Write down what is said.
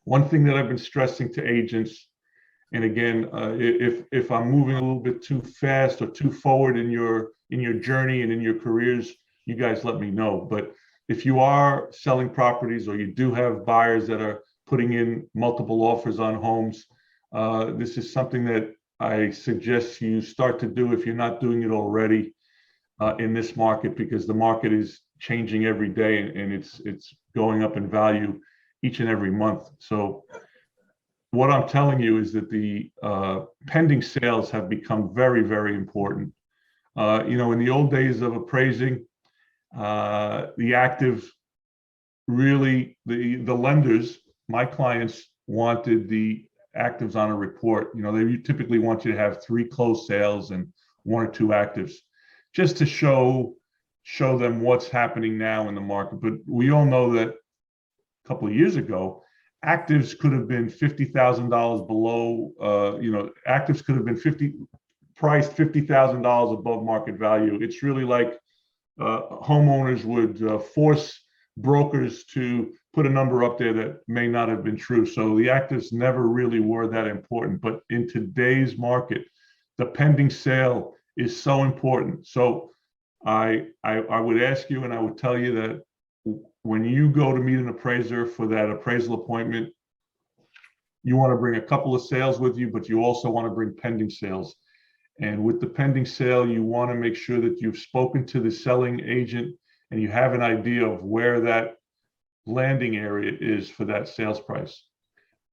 One thing that I've been stressing to agents, and again, if I'm moving a little bit too fast or too forward in your journey and in your careers, you guys let me know. But if you are selling properties or you do have buyers that are putting in multiple offers on homes, this is something that I suggest you start to do if you're not doing it already in this market, because the market is changing every day and it's going up in value each and every month. So what I'm telling you is that the pending sales have become very, very important. In the old days of appraising, the active, really, the lenders, my clients, wanted the actives on a report. They typically want you to have 3 closed sales and 1 or 2 actives, just to show them what's happening now in the market. But we all know that a couple of years ago, actives could have been $50,000 below. Actives could have been priced $50,000 above market value. It's really like homeowners would force brokers to put a number up there that may not have been true. So the actives never really were that important. But in today's market, the pending sale is so important. So I would ask you, and I would tell you that when you go to meet an appraiser for that appraisal appointment, you want to bring a couple of sales with you, but you also want to bring pending sales. And with the pending sale, you want to make sure that you've spoken to the selling agent and you have an idea of where that landing area is for that sales price.